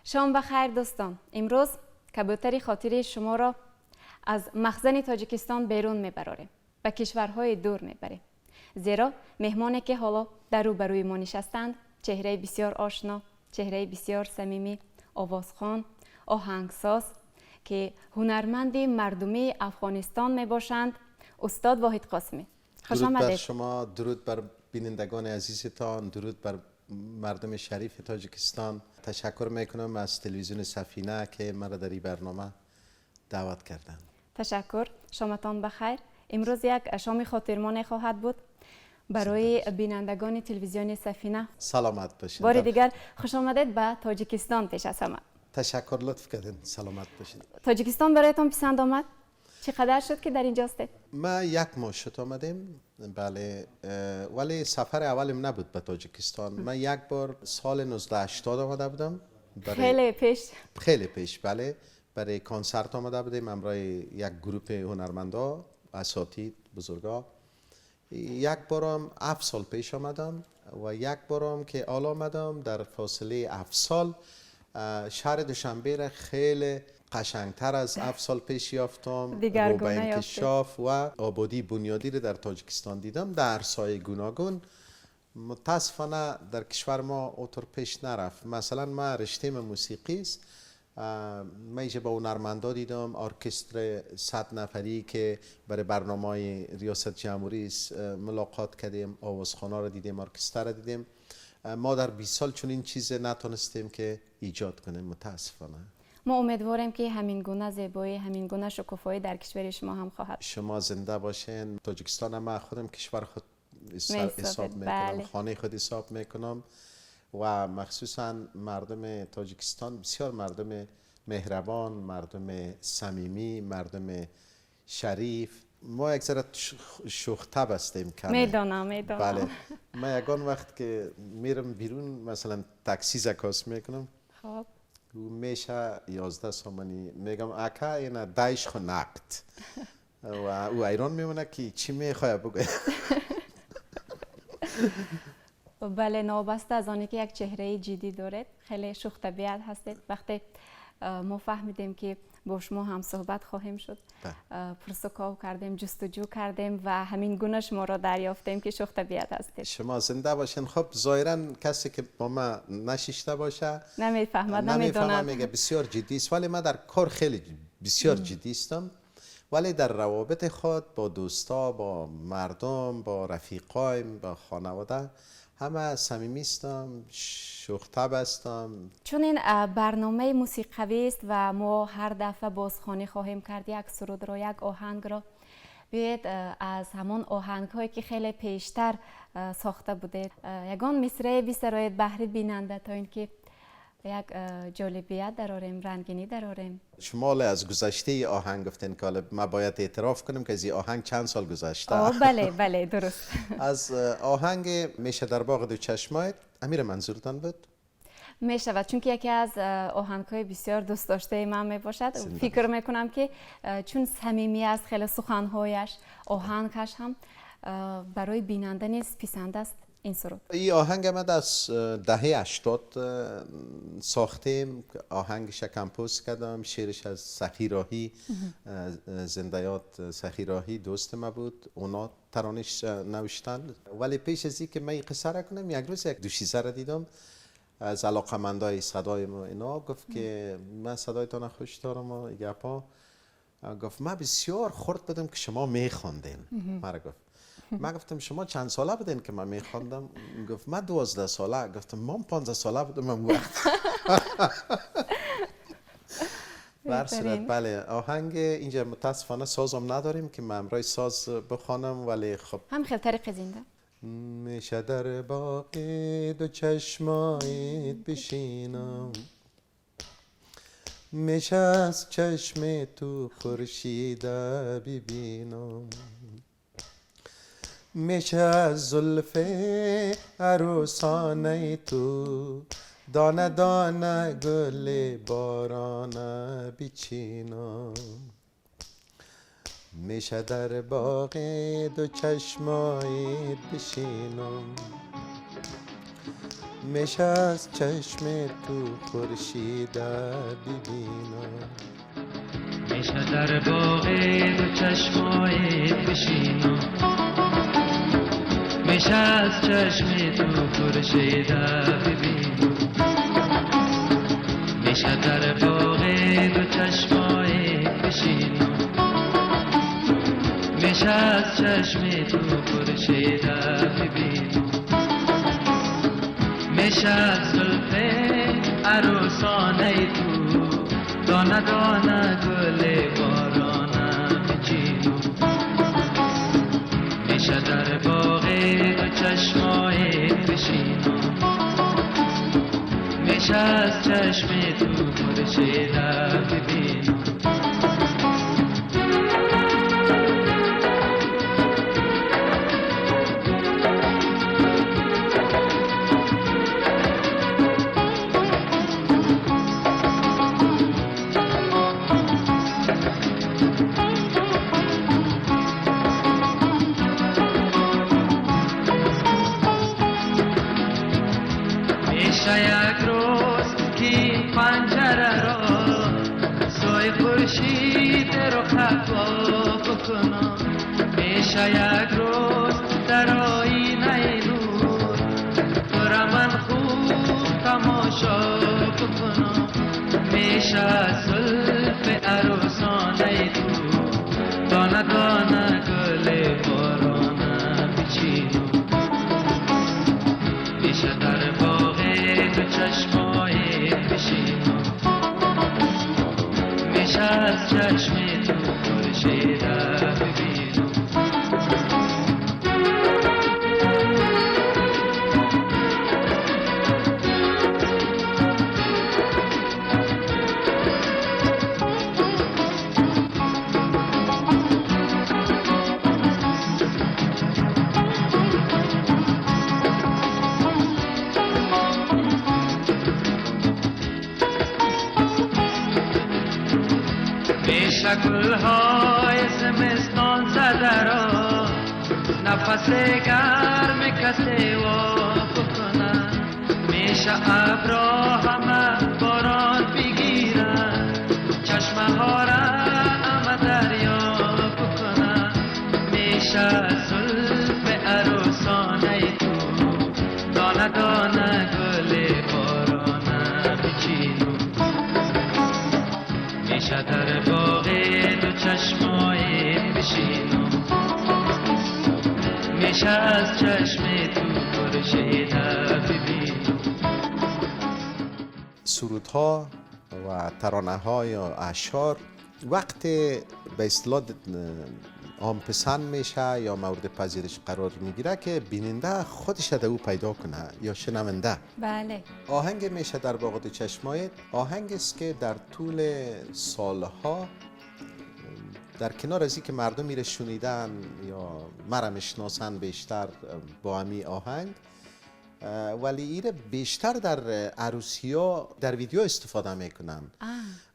شام بخیر دوستان. امروز کبوتر خاطری شما را از مخزن تاجیکستان بیرون میبریم. به کشورهای دور میبریم. زیرا مهمانی که حالا در روبروی ما نشستند چهره بسیار آشنا، چهره بسیار صمیمی، آوازخوان، آهنگساز که هنرمند مردمی افغانستان میباشند، استاد واحد قاسمی. خوش درود آمدید. بر شما، درود بر بینندگان عزیزتان، درود بر مردم شریف تاجیکستان. تشکر میکنم از تلویزیون سفینه که مرا در این برنامه دعوت کردند. تشکر. شامتان بخیر. امروز یک شام خاطرمانه خواهد بود برای بینندگان تلویزیون سفینه. سلامت باشید. بار دیگر خوش آمدید به تاجیکستان. پیش از همه تشکر، لطف کردین. سلامت باشید. تاجیکستان برایتان پسند آمد؟ چقدر شد که در اینجا هستید؟ ما یک ماه شد آمدیم، بله، ولی سفر اولم نبود به تاجیکستان. من یک بار سال 1980 آمده بودم. خیلی پیش بله، برای کنسرت آمده بودیم همراه یک گروه هنرمندا، اساتید، بزرگا. یک بارم 7 سال پیش آمدم و یک بارم که حالا آمدم در فاصله 7 سال شهر دوشنبه را خیلی قشنگتر از 7 سال پیش یافتم. رو به انکشاف و آبادی بنیادی را در تاجیکستان دیدم در سایه گوناگون. متاسفانه در کشور ما اوتر پیش نرفت. مثلا ما رشته موسیقی است، من ایجا با هنرمندا دیدم، ارکستر 100 نفری که برای برنامه ریاست جمهوری ملاقات کردیم، آوازخوانا را دیدیم، ارکستر را دیدیم. ما در 20 سال چون این چیز نتونستیم که ایجاد کنیم متاسفانه. ما امیدواریم که همین گونه زیبایی، همین گونه شکوفایی در کشور شما هم خواهد. شما زنده باشین. تاجیکستان ما خودم کشور خود حساب میکنم، بله. خانه خود حساب میکنم و مخصوصا مردم تاجیکستان بسیار مردم مهربان، مردم صمیمی، مردم شریف. ما یک ذره شوخ طبع هستیم کمه. میدونم. بله. من یگان وقت که میرم بیرون مثلا تاکسی زکاس میکنم، خب میشه 11 سومنی، میگم اکا اینا دایش خو نقد و او ایران میمونه که چی میخواه بگه. بله، نابسته از آنی که یک چهره جدی دارید، خیلی شوخ طبیعت هستید. وقتی ما فهمیدیم که با شما هم صحبت خواهیم شد، پرسکاو کردیم، جستجو کردیم و همین گونه شما را دریافتیم که شوخ طبیعت هستید. شما زنده باشین. خب ظاهرا کسی که با ما نشیشته باشه نمیفهمد، میگه بسیار جدی است، ولی من در کار خیلی بسیار جدی هستم. ولی در روابط خود با دوستا، با مردم، با رفیقایم، با خانواده همه صمیمی هستم، شوخ طبع هستم. چون این برنامه موسیقی است و ما هر دفعه بازخوانی خواهیم کرد یک سرود را، یک آهنگ را. بیاید از همون آهنگ هایی که خیلی پیشتر ساخته بوده یگان مصرع بسرایید بهر بیننده تا اینکه یک جالبیت دراریم، رنگینی دراریم. شما از گذشته آهنگ گفتین که ما باید اعتراف کنیم که از این آهنگ چند سال گذشته. بله درست. از آهنگ میشه در باغ دو چشمایت امیر منظورتان بود؟ میشود، چون که یکی از آهنگ‌های بسیار دوست داشته من میباشد. فکر میکنم که چون صمیمی است، خیلی سخنهایش، آهنگش هم برای بیننده نیز پسند است. این سرود، این آهنگ ما از دهه 80 ساختیم. آهنگش کمپوز کردم، شعرش از سخی راهی، زندیات سخی راهی دوست ما بود، اونا ترانش نوشتن. ولی پیش از این که من این قصه را کنم، یک روز یک دوشیزه را دیدم از علاقمندای صدای ما، اینا گفت که من صدایتان خوش دارم و گپا. گفت من بسیار خورد بدم که شما میخواندین. مرا گفت، من گفتم شما چند ساله بودین که من میخواندم؟ گفت من 12 ساله. گفتم من 15 ساله بودم اون وقت. برصورت بله، آهنگ اینجا متاسفانه سازم نداریم که من امرای ساز بخوانم، ولی خب هم خیلی طریق زنده. میشه در باغ دو چشمایت بشینم، میشه از چشم تو خورشید ببینم، میشه از زلف عروسانه تو دانه دانه گل بارانه بچینم، میشه در باغ دو چشمایت بشینم، میشه از چشم تو خورشید ببینم، میشه در باغ دو چشمای بشینم، میشه از چشم تو خورشید ببینم، میشه در باغ دو چشمای بشینم، میشه از چشم تو خورشید ببینم، میشه از زلف عروسانه تو دانه دانه گل بارانه بچینم، میشه در باغ دو چشمای بشینم، میشه از چشم تو خورشید ببینم. میشه یک روز که پنجره را سوی خورشید رو خفا بکنم، میشه یک روز در آینه نور تو را من خوب تماشا بکنم، میشه از زلف عروسانه تو دانه دانه گل بارانه بچینم، میشه در باغ دو چشمای بشینم، میشه از چشم تو خورشید ببینم. میشه گلهای زمستان زده را نفس گرم کسی وا بکنن، میشه ابرا همه باران بگیرن، چشمه ها را همه دریا بکنن، میشه زلف عروسانه تو دانه دانه گل بارانه بچینم، میشه در باغ دو چشمای بشینم، میشه از چشم تو خورشید ببینم. سرودها و ترانه ها یا اشعار وقتی به اصطلاح عام پسند میشه یا مورد پذیرش قرار میگیره که بیننده خودش در او پیدا کنه یا شنونده. بله. آهنگ میشه در باغ دو چشمایت آهنگ است که در طول سالها در کنار از که مردم میره شنیدن یا مرا میشناسن بیشتر با همی آهنگ، ولی ایره بیشتر در عروسی ها در ویدیو استفاده میکنن،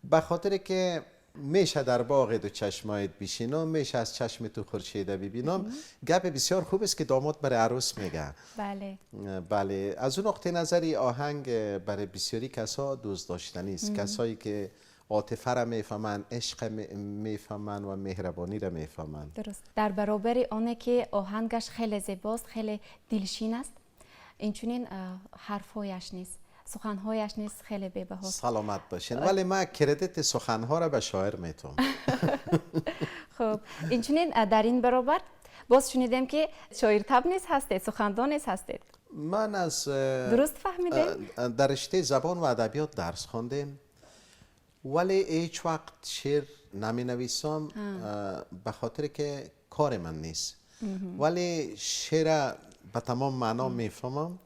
به خاطر که میشه در باغ دو چشمایت بشینم، میشه از چشم تو خورشید ببینم. گپ بسیار خوب است که داماد برای عروس میگه. بله. بله، از اون نقطه نظری آهنگ برای بسیاری کسا دوست داشتنی است، کسایی که عاطفه را میفهمن، عشق میفهمن و مهربانی را میفهمن. درست. در برابر آنه که آهنگش خیلی زیباست، خیلی دلشین است، اینچنین حرفهایش نیست، سخنهایش نیست خیلی بی‌بهاست. سلامت باشین. ولی من کردیت سخنها را به شاعر میتونم. خب اینچنین در این برابر باز شنیدیم که شاعر طب نیز هستید، سخندان نیز هستید. من از درست فهمیدیم؟ در رشته زبان و ادبیات درس خواندم، ولی هیچ وقت شعر نمی نویسم به خاطر که کار من نیست، ولی شعر به تمام معنا میفهمم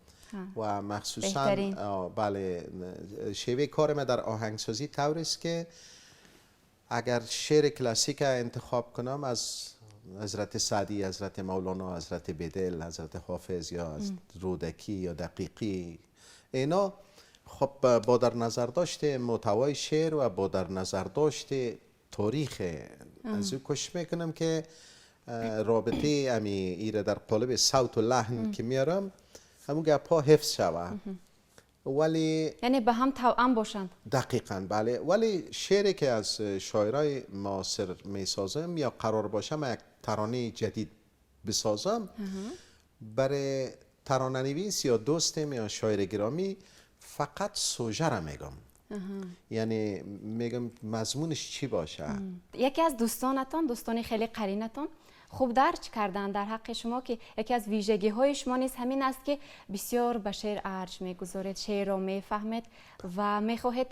و مخصوصا بله شیوه کار من در آهنگسازی طور است که اگر شعر کلاسیک انتخاب کنم از حضرت سعدی، حضرت مولانا، حضرت بدل، حضرت حافظ یا از رودکی یا دقیقی، اینا خب با در نظر داشته محتوای شعر و با در نظر داشته تاریخ از او کش میکنم که رابطه امی ایره در قالب صوت و لحن که میارم همون گپ ها حفظ شوه. ولی یعنی به هم توأم باشند. دقیقاً بله، ولی شعری که از شاعرای معاصر میسازم یا قرار باشم یک ترانه جدید بسازم، برای ترانه‌نویس یا دوستم یا شاعر گرامی فقط سوژه را میگم. یعنی میگم مضمونش چی باشه. یکی از دوستان خیلی قرینتان خوب درک کردن در حق شما که یکی از ویژگی های شما نیز همین است که بسیار به شعر ارج میگذارید، شعر را میفهمید و میخواهید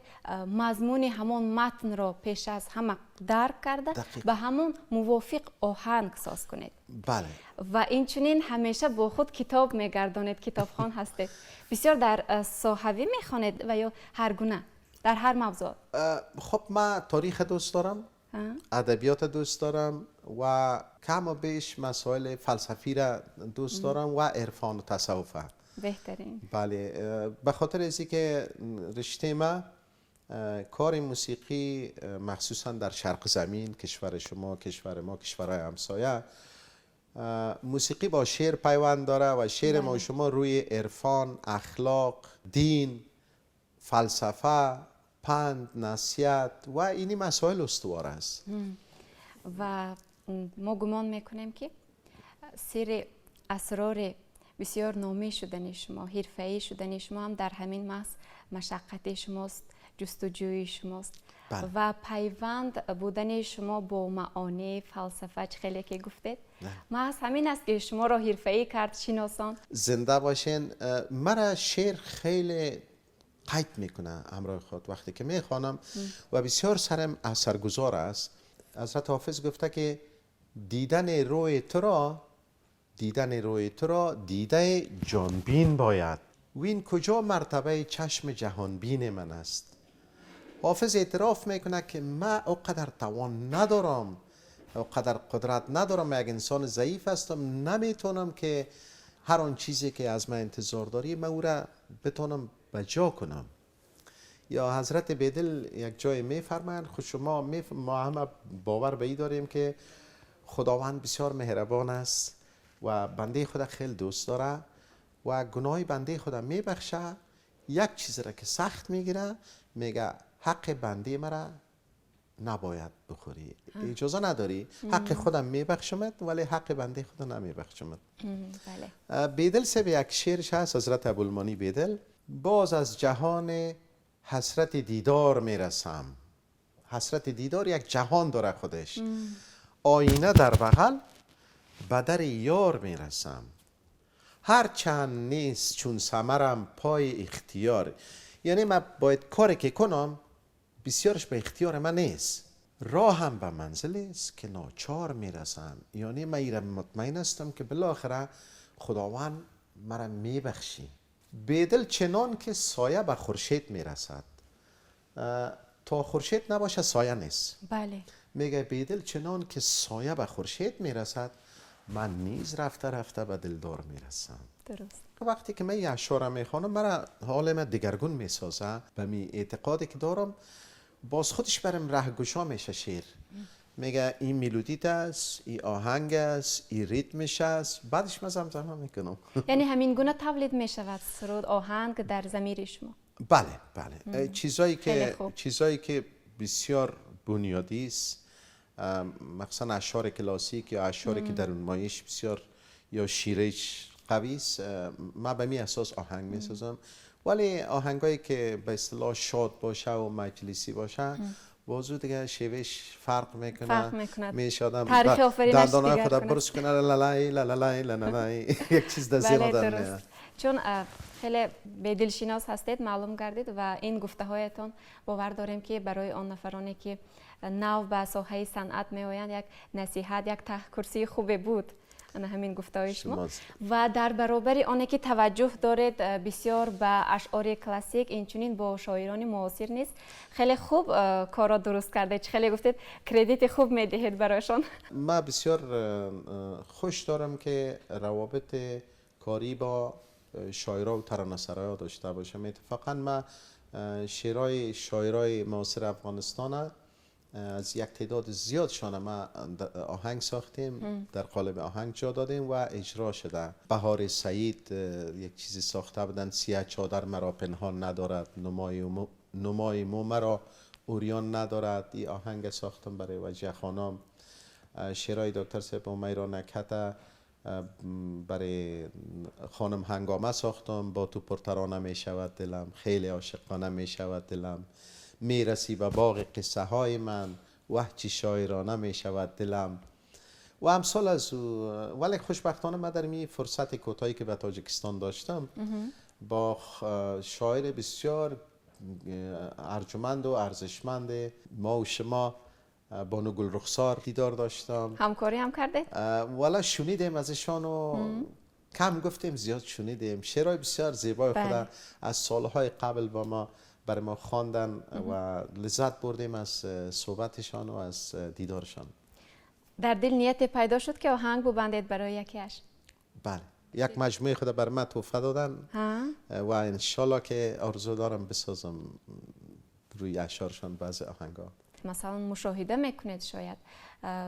مضمون همون متن را پیش از همه درک کرده به همون موافق آهنگ ساز کنید. بله. و اینچنین همیشه با خود کتاب میگردانید، کتابخوان هستید. بسیار در صحوی میخوانید و یا هر گونه در هر موضوع؟ خب من تاریخ دوست دارم، ادبیات دوست دارم و کم و بیش مسائل فلسفی را دوست دارم و عرفان و تصوف. بهترین. بله، به خاطر ازی که رشته ما کار موسیقی مخصوصا در شرق زمین، کشور شما، کشور ما، کشورهای همسایه، موسیقی با شعر پیوند داره و شعر ما و شما روی عرفان، اخلاق، دین، فلسفه، پند، نصیحت و اینی مسائل استوار است. و ما گمان میکنیم که سر اسرار بسیار نامی شدن شما، حرفه‌ای شدن شما هم در همین محض مشقت شماست، جستجوی شماست. و پیوند بودن شما با معانی فلسفه خیلی که گفتید، محض همین است که شما را حرفه‌ای کرد شناسان. زنده باشین. مرا شعر خیلی قید میکنه همراه خود وقتی که میخوانم و بسیار سرم اثرگذار است. حضرت حافظ گفته که دیدن روی تو را دیده جانبین باید، و این کجا مرتبه چشم جهانبین من است. حافظ اعتراف میکنه که من اوقدر توان ندارم، اوقدر قدرت ندارم، یک انسان ضعیف هستم، نمیتونم که هر آن چیزی که از من انتظار داری من او را بتونم بجا کنم. یا حضرت بیدل یک جای میفرمایند خود شما ما همه باور به این داریم که خداوند بسیار مهربان است و بنده خدا خیلی دوست داره و گناه بنده خدا میبخشه. یک چیز را که سخت میگیره، میگه حق بنده مرا نباید بخوری، اجازه نداری، حق خودم میبخشمت ولی حق بنده خدا نمیبخشمت. بله. بیدل سه به یک شعرش هست، حضرت ابوالمانی بیدل: باز از جهان حسرت دیدار میرسم. حسرت دیدار یک جهان داره خودش. آینه در بغل به در یار میرسم. هر چند نیست چون ثمرم پای اختیار. یعنی من باید کاری که کنم بسیارش به اختیار من نیست، راهم به منزل است که ناچار میرسم. یعنی من ایرم مطمئن هستم که بالاخره خداوند مرا میبخشی. بیدل چنان که سایه به خورشید میرسد، تا خورشید نباشه سایه نیست. بله. میگه بیدل چنان که سایه به خورشید میرسد، من نیز رفته رفته به دلدار میرسم. درست. وقتی که من یه اشعار میخوانم مرا حال من دگرگون میسازه. به می اعتقادی که دارم باز خودش برم رهگشا میشه شعر. میگه این ملودیت است، این آهنگ است، این ریتمش است، بعدش من زمزمه میکنم. یعنی همین گونه تولید میشود سرود، آهنگ در ضمیر شما؟ بله بله. چیزایی که بسیار بنیادی است، مثلا اشعار کلاسیک یا اشعاری که در اون مایش بسیار یا شیرش قوی است، من به می اساس آهنگ میسازم. ولی آهنگایی که به اصطلاح شاد باشه و مجلسی باشه بازو دیگه شیوهش فرق میکنه. میشه آدم دندانای خدا برس کنه لالای لالای لالای یک چیز در ذهن آدم میاد. چون خیلی به دلشناس هستید، معلوم گردید و این گفته هایتان باور داریم که برای آن نفرانی که نو به ساحه صنعت میآیند یک نصیحت، یک تحکرسی خوبی بود همین گفته های شما. و در برابر آنه که توجه دارید بسیار به اشعار کلاسیک، اینچنین با شاعران معاصر نیست، خیلی خوب کارا درست کرده. خیلی گفتید کردیت خوب میدهید برایشان. من بسیار خوش دارم که روابط کاری با شاعرها و ترانه‌سرای‌ها داشته باشم. اتفاقا من شعرهای معاصر افغانستان از یک تعداد زیادشان ما آهنگ ساختیم، در قالب آهنگ جا دادیم و اجرا شده. بهار سعید یک چیزی ساخته بودن، سیاه چادر مرا پنهان ندارد، نمای مو مرا اوریان ندارد. این آهنگ ساختم برای وجه خانم. شعرهای دکتر صاحب امیرا نکته برای خانم هنگامه ساختم. با تو پرترانه می شود دلم، خیلی عاشقانه می شود دلم، می رسی به باغ قصه های من، وحچی شاعرانه می شود دلم و امثال از او. ولی خوشبختانه من در می فرصت کوتاهی که به تاجیکستان داشتم با شاعر بسیار ارجمند و ارزشمند ما و شما بانو گل رخسار دیدار داشتم. همکاری هم کرده؟ والا شنیدیم ازشان و کم گفتیم زیاد شنیدیم. شعرهای بسیار زیبای خود از سالهای قبل با ما برای ما خواندن و لذت بردیم از صحبتشان و از دیدارشان. در دل نیت پیدا شد که آهنگ ببندید برای یکیش؟ بله، یک مجموعه خود بر من تحفه دادن و انشالله که آرزو دارم بسازم روی اشعارشان بعضی آهنگا. مثلا مشاهده میکنید، شاید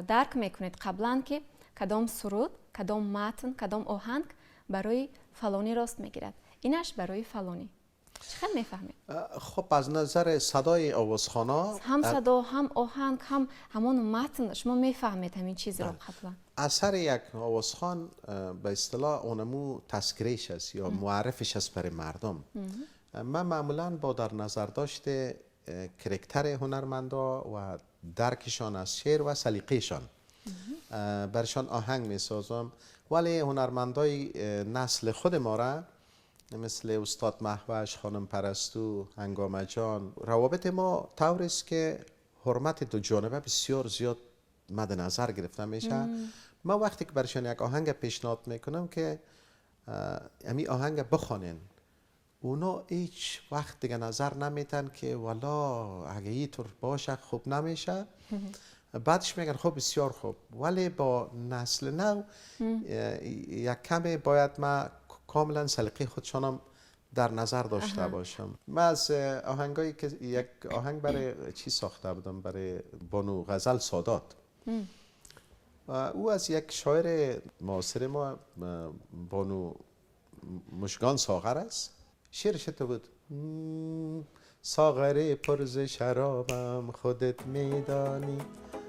درک میکنید قبلا که کدام سرود، کدام متن، کدام آهنگ برای فلانی راست میگیرد، اینش برای فلانی. چقدر میفهمید؟ خب از نظر صدای آوازخوانا، هم صدا، هم آهنگ، هم همون متن، شما میفهمید همین چیز را قبلا. اثر یک آوازخوان به اصطلاح اونمو تذکرهش است یا معرفش است برای مردم. من معمولا با در نظر داشته کرکتر هنرمندا و درکشان از شعر و سلیقه‌شان برشان آهنگ میسازم. ولی هنرمندای نسل خود ما را مثل استاد محوش، خانم پرستو، هنگامه جان، روابط ما طور است که حرمت دو جانبه بسیار زیاد مد نظر گرفته میشه. من وقتی که برشان یک آهنگ پیشنهاد میکنم که امی آهنگ بخوانین، اونا هیچ وقت دیگه نظر نمیتن که والا اگه اینطور باشه خوب نمیشه. بعدش میگن خب بسیار خوب. ولی با نسل نو یک کمی باید ما کاملا سلیقه خودشانم در نظر داشته باشم. من از آهنگایی که یک آهنگ برای چی ساخته بودم، برای بانو غزل سادات. او از یک شاعر معاصر ما بانو مشگان ساغر است. شعرش تو بود: ساغر پرز شرابم خودت میدانی،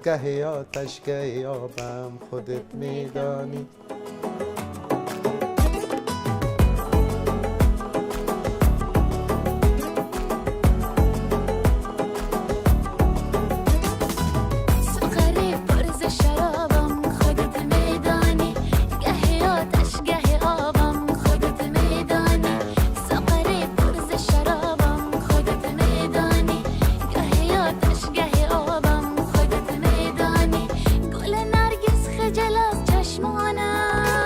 گهی آتش گهی آبم خودت میدانی. گل نرگس خجل از چشمانم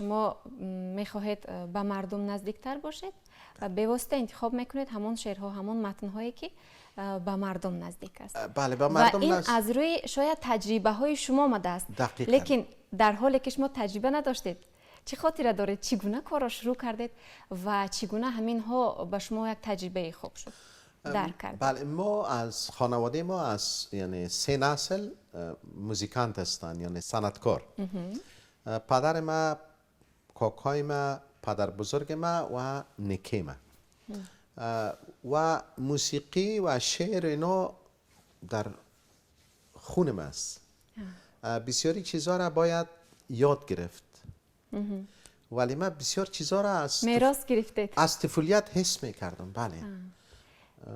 شما میخواهید به مردم نزدیکتر باشید و به واسطه انتخاب میکنید همون شعرها همون متنهایی که به مردم نزدیک است. بله به و مردم این از روی شاید تجربه های شما آمده است. دقیقاً. لیکن در حالی که شما تجربه نداشتید چه خاطره دارید چگونه کار را شروع کردید و چگونه همین ها به شما یک تجربه خوب شد درک کردید؟ بله ما از خانواده ما از یعنی 3 نسل موزیکانت هستند یعنی صنعتکار. پدر ما، کاکای ما، پدر بزرگ ما و نکه ما و موسیقی و شعر اینا در خون ما است. بسیاری چیزها را باید یاد گرفت ولی من بسیار چیزها را میراث گرفتید از طفولیت حس میکردم. بله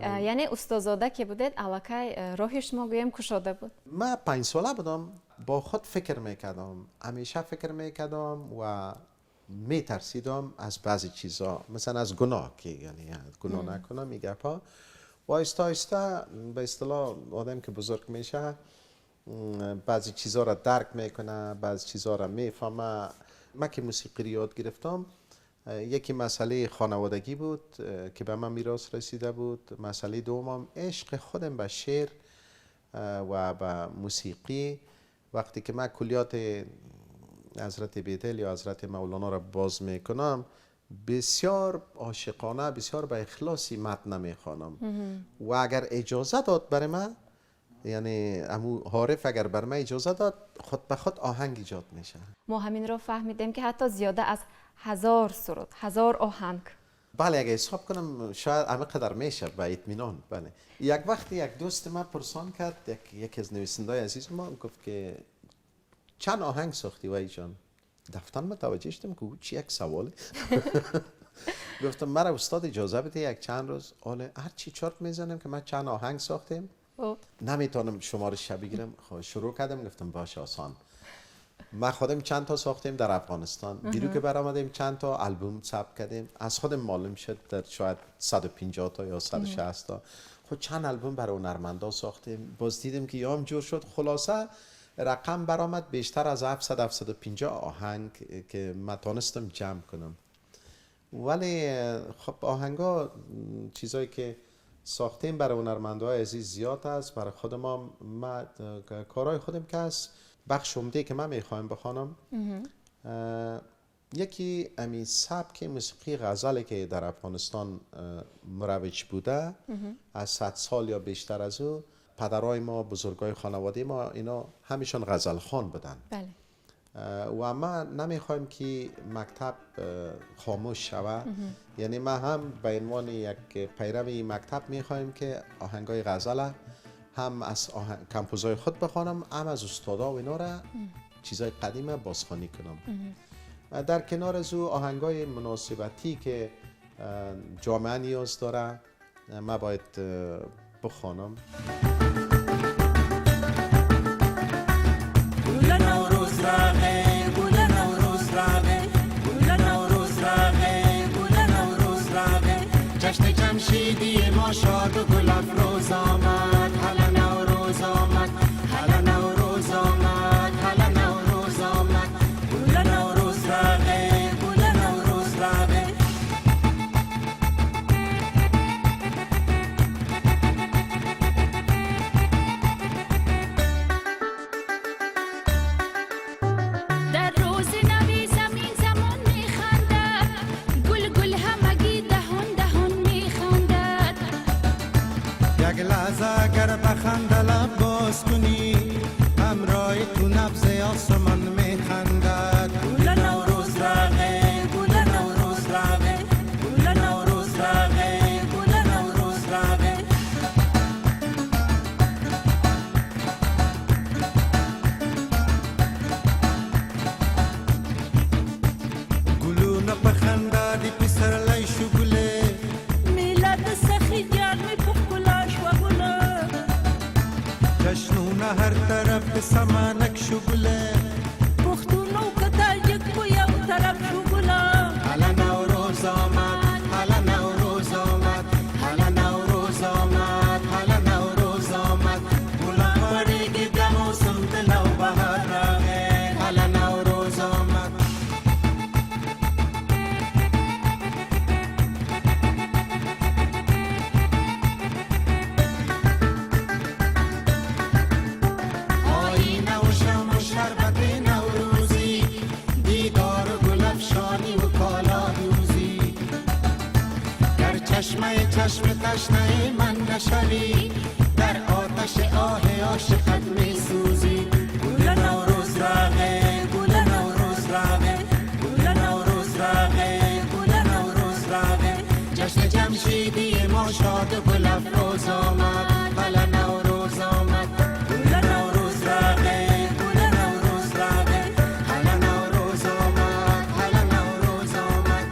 یعنی استادزاده که بودید الکی راه شما گویم کشاده بود. من 5 ساله بودم با خود فکر میکردم، همیشه فکر میکردم و میترسیدم از بعضی چیزا، مثلا از گناه که یعنی گناه نکنم این گپا. و آهسته آهسته به اصطلاح آدم که بزرگ میشه بعضی چیزا را درک میکنه، بعضی چیزا را میفهمه. من که موسیقی یاد گرفتم یکی مسئله خانوادگی بود که به من میراث رسیده بود، مسئله دومم عشق خودم به شعر و به موسیقی. وقتی که من کلیات حضرت بیدل یا حضرت مولانا را باز میکنم بسیار عاشقانه، بسیار به اخلاصی متن میخوانم و اگر اجازه داد برای من، یعنی امو حارف اگر بر من اجازه داد خود به خود آهنگ ایجاد میشه. ما همین رو فهمیدیم که حتی زیاده از 1000 سرود 1000 آهنگ. بله اگه حساب کنم شاید همه قدر میشه به اطمینان. بله یک وقتی یک دوست ما پرسان کرد، یکی از نویسنده‌های عزیز ما گفت که چند آهنگ ساختی وای جان؟ دفتر متوجه شدم که چی یک سواله. گفتم مرا استاد اجازه بده یک چند روز حالا هر چی چارت میزنم که من چند آهنگ ساختم نمیتونم شمارش بگیرم. خب شروع کردم گفتم باشه آسان. ما خودم چند تا ساختیم در افغانستان، بیرون که برآمدیم چند تا آلبوم ثبت کردیم، از خودم معلوم شد در شاید 150 تا یا 160 تا. خود چند آلبوم برای هنرمندا ساختیم، باز دیدیم که یام جور شد. خلاصه رقم برآمد بیشتر از 700 750 آهنگ که من تونستم جمع کنم. ولی خب آهنگا چیزایی که ساختیم برای هنرمندای عزیز زیاد است. برای خودم هم کارهای خودم که است بخش عمده که من میخوایم بخوانم یکی امی سبک موسیقی غزل که در افغانستان مروج بوده از 100 سال یا بیشتر از او. پدرای ما، بزرگای خانواده ما اینا همیشون غزل خوان بودن. بله. و ما نمیخوایم که مکتب خاموش شود. یعنی ما هم به عنوان یک پیرو این مکتب میخوایم که آهنگای غزل هم از کمپوزای خود بخوانم، هم از استادا و اینا را چیزای قدیم بازخوانی کنم. در کنار از او آهنگای مناسبتی که جامعه نیاز داره ما باید بخوانم. جشن جمشیدی ما شاد و گل افروز آمد، هلا نوروز آمد، هلا نوروز آمد، هلا نوروز آمد، گل نوروز رقه، گل نوروز رقه. در روز نوی زمین زمان میخندد، گل گل همگی دهان دهان میخندد. یک لحظه اگر بخنده لب باز کنی همراه تو نبض آسمان میخندد. گل نوروز رقه، گل نوروز رقه، گل نوروز رقه، گل نوروز رقه. گلونه بخنده دی پسر لیشو گله، میلاد سخی گرمی پخکلاش و گله. جشنونه هر طرف سمانک شو گله. پختونو کتا یک بو یو طرف شو گله. هلا نوروز آمد، هلا نوروز آمد، هلا نوروز آمد، هلا نوروز آمد. گلان پریگی دم و سمت نو بهار راغه، هلا نوروز آمد. چشم تشنه من نشوی در آتش آه عاشقت می سوزی گل نوروز راغه گل نوروز راغه گل نوروز راغه گل نوروز راغه جشن جمشیدی ما شاد و گل افروز آمد بله نوروز آمد گل نوروز راغه گل نوروز راغه هله نوروز آمد هله نوروز آمد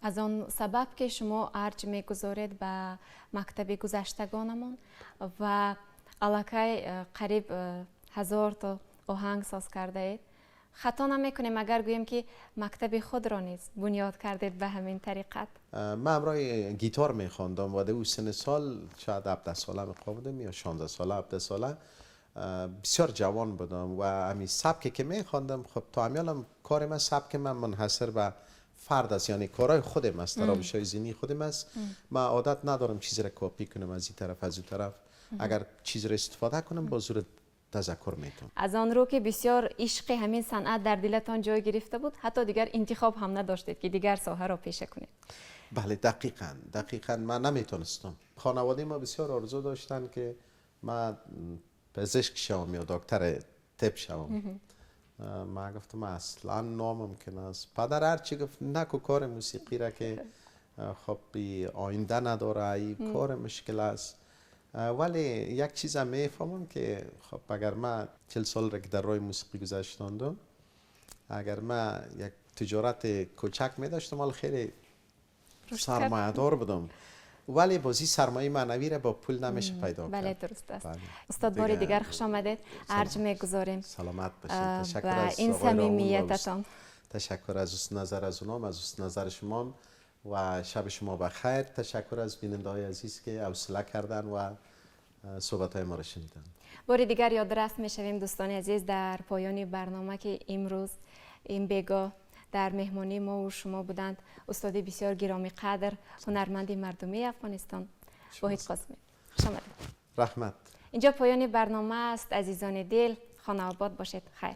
از آن سبب که شما ارج میگذارید به مکتب گذشتگانمون و علاکه قریب 1000 تا آهنگ ساز کرده اید، خطا نمیکنیم اگر گوییم که مکتب خود را نیز بنیاد کردید به همین طریقت. من امرای گیتار میخواندم و در سن سال شاید 17 ساله میخواندم یا 16 ساله 17 ساله بسیار جوان بودم و همین سبکی که میخواندم خب تا همیالم کار من سبک من منحصر به فرد است، یعنی کارهای خودم است، روش‌های ذهنی خودم است. من عادت ندارم چیزی را کپی کنم از این طرف از اون طرف. اگر چیزی را استفاده کنم با زور تذکر میتونم. از آن رو که بسیار عشق همین صنعت در دلتان جای گرفته بود، حتی دیگر انتخاب هم نداشتید که دیگر ساحه را پیشه کنید. بله دقیقاً من نمیتونستم. خانواده ما بسیار آرزو داشتن که من پزشک شوم یا دکتر طب شوم. من گفتم اصلا ناممکن است. پدر هرچی گفت نکو کار موسیقی را که خب آینده نداره، این کار مشکل است. ولی یک چیز هم میفهمم که خب اگر من 40 سال را که در راه موسیقی گذشتاندم، اگر من یک تجارت کوچک می داشتم حال خیلی سرمایه دار بودم، ولی بازی سرمایه معنوی را با پول نمیشه پیدا کرد. بله درست است. بله. استاد بار دیگر خوش آمدید. ارج میگذاریم سلامت باشید. تشکر به از این آقای راول و صمیمیتتان. تشکر از است نظر از اونام، از است نظر شما و شب شما بخیر. تشکر از بیننده های عزیز که حوصله کردن و صحبت های ما را شنیدن. بار دیگر یادداشت میشویم دوستان عزیز در پایان برنامه که امروز این بیگاه در مهمانی ما و شما بودند استاد بسیار گرامی قدر هنرمند مردمی افغانستان واحد قاسمی. خوش آمدید. رحمت. اینجا پایان برنامه است عزیزان دل. خانه آباد باشید. خیر.